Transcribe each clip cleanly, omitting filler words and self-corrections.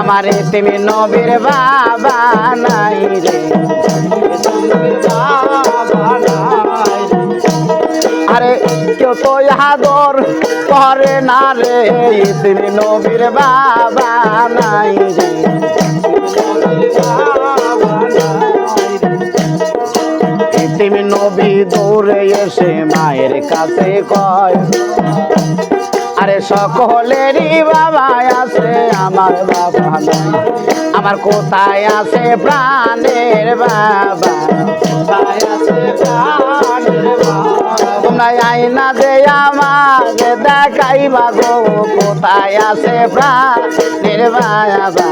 আমার তুমি নবীর বাবা নাই রে আরে কেউ তো আদর করে না রে তুমি নবীর বাবা নাই রে তুমি নবী দৌড়ে এসে মায়ের কাছে কয় আরে সকলেরই বাবা আছে আমার বাবা নাই আমার কোথায় আছে প্রাণের বাবা কোথায় আছে প্রাণের বাবা তোমরা আইনা দে আমাকে দেখাইবা গো কোথায় আছে প্রাণের বাবা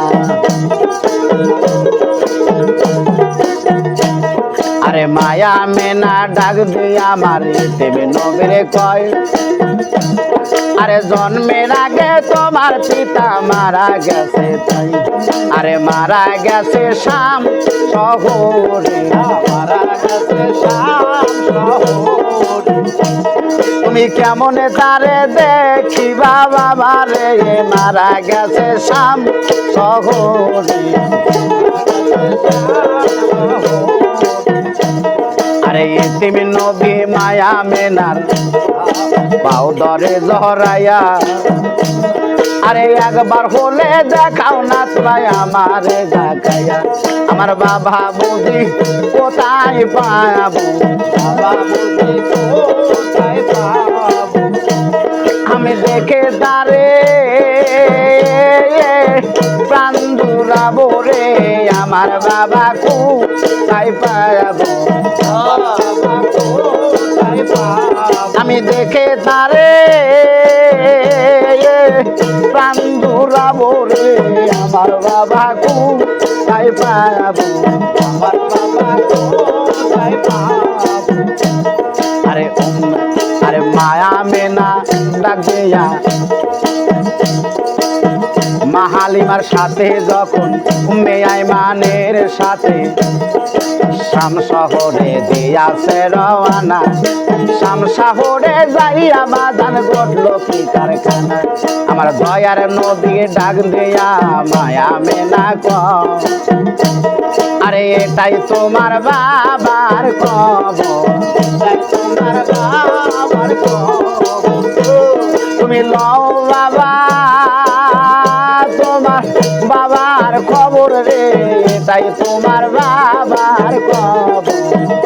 আরে মায়া মেনা ডাক দিয়ে আমার দেবে নবীরে কয় আরে জন্মের আগে তোমার পিতা মারা গেছে তাই আরে মারা গেছে শাম শহরে মারা গেছে শাম শহরে তুমি কেমন তারে দেখিবা বাবা রে মারা গেছে শাম শহরে আরে তুমি নবী মায়া মেনার পাও দরে জহরাইয়া আরে একবার হলে দেখাও না তোরা আমারে দেখাইয়া আমার বাবা বুঝি কোথায় পাবো বাবা বুঝি কোথায় পাবো আমি দেখে তারে প্রাণ জুড়াবো রে আমার বাবা কোথায় পাবো আমি দেখে তারে প্রাণ জুড়াবো রে আমার বাবা কোথায় পাবো আমার বাবা কোথায় পাবো আরে আরে মায়া মেনা ডাক দিয়া মাহালিমার সাথে যখন মেয়ায় মানের সাথে শাম শহরে দিয়াছে রওয়ানা শাম শহরে যাইয়া বাদান গড়ল কি কারখানা আমার দয়ার নবী ডাক দিয়া মায়া মেনা কও আরে এটাই তোমার বাবার কবর এটাই তোমার বাবার কবর তুমি লও বাবা তোমার বাবার খবর রে এটাই তোমার বাবার খবর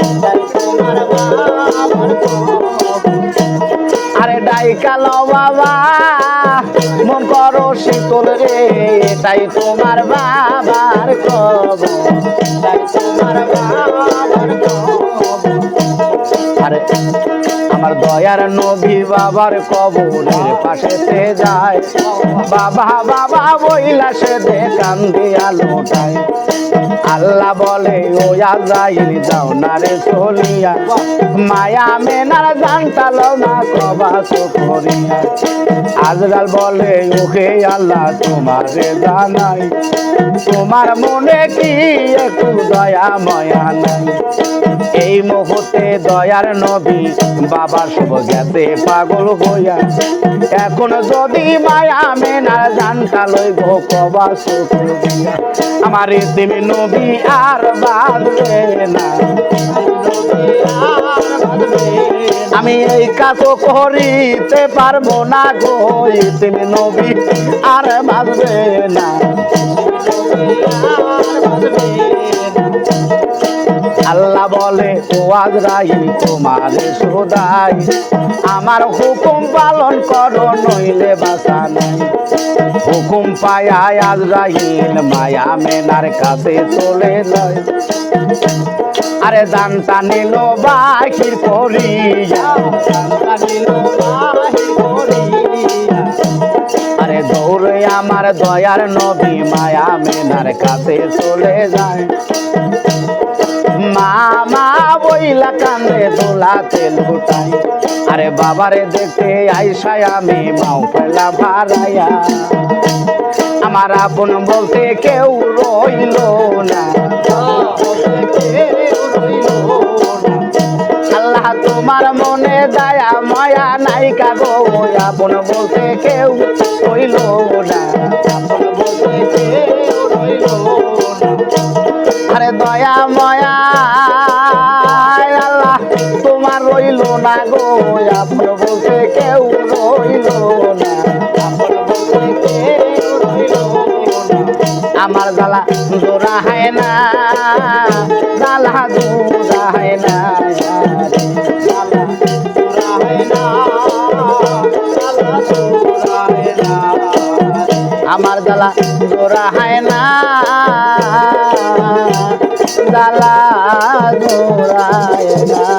এটাই তোমার বাবার খবর আরে ডাইকালো বাবা মন করো শীতল রে এটাই তোমার বাবার খবর এটাই তোমার বাবার খবর আরে আমার দয়ার নবী বাবার কবরের পাশেতে যায় বাবা বাবা বইলা সে দে কান্দিয়া লোটায় আল্লাহ বলে ও আজরাইল যাও না রে চলিয়া মায়া মেনার জানতালো না কবা করিয়া আজরাল বলে ওকে আল্লাহ তোমারে জানাই তোমার মনে কি একটু দয়া ময়া নাই এই মুহূর্তে দয়ার নবী বাবা সব গেছে পাগল হইয়া এখন যদি মায়া মেনার জানতা লই গো কবা সুখিয়া আমার তুমি নবী আর বাঁধবে না আমি এই কাজ করিতে পারবো না গো তুমি নবী আর বাঁধবে না আল্লাহ বলে ও আজরাইল তোমারে সদাই আমার হুকুম পালন করো নইলে বাঁচা নাই হুকুম পায়া আজরাইল মায়া মেনার কাছে চলে যায় আরে জানতা নিল বাহির করিয়া জানতা নিল বাহির করিয়া আরে দৌড়ে আমার দয়ার নবী মায়া মেনার কাছে চলে যায় মামা বইলা কান্দে দোলাতে লুটাই আরে বাবারে দেখতে আইসায় আমি মাও পেলা ভারাইয়া আমার আপন বলতে কেউ রইল না আল্লাহ তোমার মনে দয়া মায়া নাই কাগো আপন বলতে কেউ রইল না আপন বলতে আপন বলতে কেউ রইল না, আপন বলতে কেউ রইল না। আমার জ্বালা জোড়া হয় না, জ্বালা জোড়া হয় না, জ্বালা জোড়া হয় না, জ্বালা জোড়া হয় না। আমার জ্বালা জোড়া হয় না, জ্বালা জোড়া হয় না।